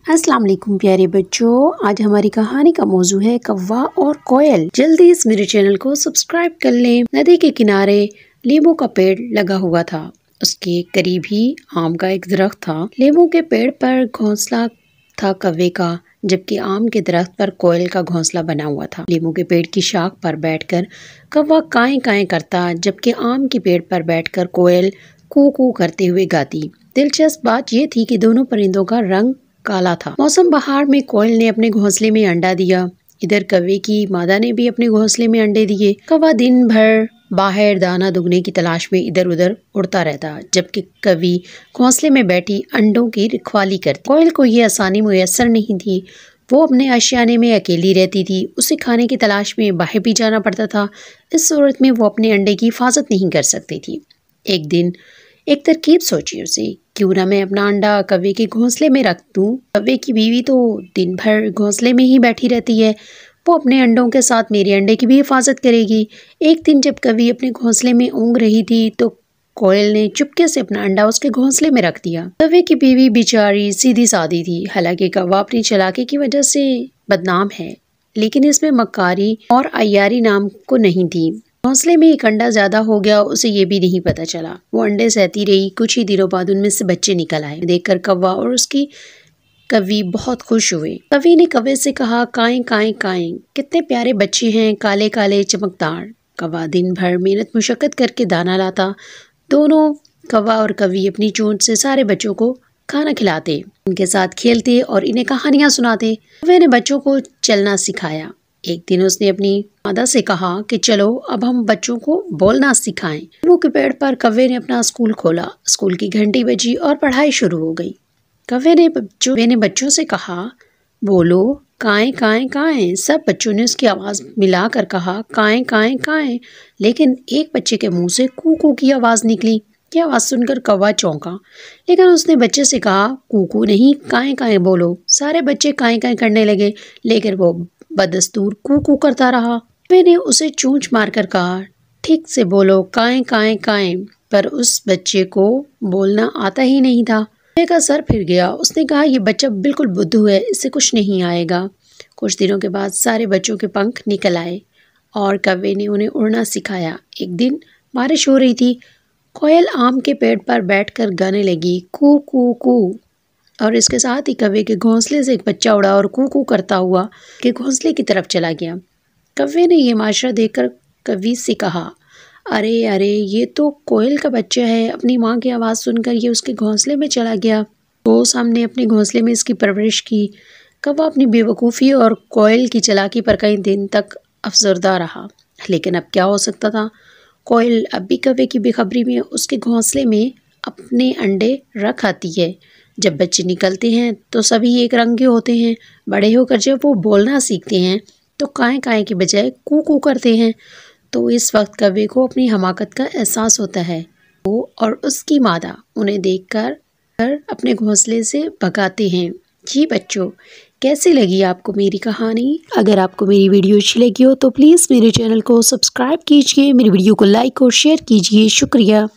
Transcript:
अस्सलाम वालेकुम प्यारे बच्चों, आज हमारी कहानी का मौजू है कौवा और कोयल। जल्दी इस मेरे चैनल को सब्सक्राइब कर लें। नदी के किनारे लीमू का पेड़ लगा हुआ था। उसके करीब ही आम का एक दरख्त था। लीमू के पेड़ पर घोंसला था कौवे का, जबकि आम के दरख्त पर कोयल का घोंसला बना हुआ था। लीमू के पेड़ की शाख पर बैठकर कौवा काएं काएं करता, जबकि आम के पेड़ पर बैठकर कोयल कू कू करते हुए गाती। दिलचस्प बात यह थी कि दोनों परिंदों का रंग काला था। मौसम बहार में कोयल ने अपने घोंसले में अंडा दिया। इधर कौवे की मादा ने भी अपने घोंसले में अंडे दिए। कौवा दिन भर बाहर दाना दुगने की तलाश में इधर उधर उड़ता रहता, जबकि कौवी घोंसले में बैठी अंडों की रखवाली करती। कोयल को ये आसानी मुयस्सर नहीं थी। वो अपने आशियाने में अकेली रहती थी। उसे खाने की तलाश में बाहर भी जाना पड़ता था। इस सूरत में वो अपने अंडे की हिफाजत नहीं कर सकती थी। एक दिन एक तरकीब सोची उसे, क्यों ना मैं अपना अंडा कौवे के घोंसले में रख दूं। कौवे की बीवी तो दिन भर घोंसले में ही बैठी रहती है। वो अपने अंडों के साथ मेरे अंडे की भी हिफाजत करेगी। एक दिन जब कौवी अपने घोंसले में ऊँग रही थी तो कोयल ने चुपके से अपना अंडा उसके घोंसले में रख दिया। कौवे की बीवी बेचारी सीधी सादी थी। हालांकि कौवा अपनी चालाकी की वजह से बदनाम है, लेकिन इसमें मक्कारी और अय्यारी नाम को नहीं थी। घोंसले में एक अंडा ज्यादा हो गया, उसे ये भी नहीं पता चला। वो अंडे सहती रही। कुछ ही दिनों बाद उनमें से बच्चे निकल आए। देखकर कौवा और उसकी कौवी बहुत खुश हुए। कौवी ने कौवे से कहा, काएं काएं काएं, कितने प्यारे बच्चे हैं, काले काले चमकदार। कौवा दिन भर मेहनत मुशक्कत करके दाना लाता। दोनों कौवा और कौवी अपनी चोंच से सारे बच्चों को खाना खिलाते, उनके साथ खेलते और इन्हें कहानियां सुनाते। कौवे ने बच्चों को चलना सिखाया। एक दिन उसने अपनी मादा से कहा कि चलो अब हम बच्चों को बोलना सिखाएं। नींबू के पेड़ पर कौवे ने अपना स्कूल खोला। स्कूल की घंटी बजी और पढ़ाई शुरू हो गई। कौवे ने बच्चों से कहा, बोलो काएं काएं काएं। सब बच्चों ने उसकी आवाज मिलाकर कहा, काएं काएं काएं। लेकिन एक बच्चे के मुंह से कू कू की आवाज निकली। ये आवाज सुनकर कौवा चौंका, लेकिन उसने बच्चे से कहा, कूकू नहीं, काएं काएं बोलो। सारे बच्चे काएं काएं करने लगे, लेकिन वो बदस्तूर कू कू करता रहा। कौवे ने उसे चोंच मारकर कहा, ठीक से बोलो, काएं काएं काएं। पर उस बच्चे को बोलना आता ही नहीं था। कौवे का सर फिर गया। उसने कहा, ये बच्चा बिल्कुल बुद्धू है, इससे कुछ नहीं आएगा। कुछ दिनों के बाद सारे बच्चों के पंख निकल आए और कौवे ने उन्हें उड़ना सिखाया। एक दिन बारिश हो रही थी। कोयल आम के पेड़ पर बैठकर गाने लगी, कू कू कू। और इसके साथ ही कौवे के घोंसले से एक बच्चा उड़ा और कू कू करता हुआ के घोंसले की तरफ चला गया। कौवे ने यह माशरा देखकर कौवी से कहा, अरे अरे, ये तो कोयल का बच्चा है। अपनी माँ की आवाज़ सुनकर ये उसके घोंसले में चला गया। तो सामने अपने घोंसले में इसकी परवरिश की। कौवा अपनी बेवकूफ़ी और कोयल की चालाकी पर कई दिन तक अफसरदा रहा। लेकिन अब क्या हो सकता था। कोयल अब भी कौवे की बेखबरी में उसके घोंसले में अपने अंडे रख आती है। जब बच्चे निकलते हैं तो सभी एक रंग के होते हैं। बड़े होकर जब वो बोलना सीखते हैं तो काएं काएं की बजाय कू कू करते हैं। तो इस वक्त कौवे को अपनी हमाकत का एहसास होता है। वो और उसकी मादा उन्हें देखकर अपने घोंसले से भगाते हैं। जी बच्चों, कैसी लगी आपको मेरी कहानी? अगर आपको मेरी वीडियो अच्छी लगी हो तो प्लीज़ मेरे चैनल को सब्सक्राइब कीजिए, मेरी वीडियो को लाइक और शेयर कीजिए। शुक्रिया।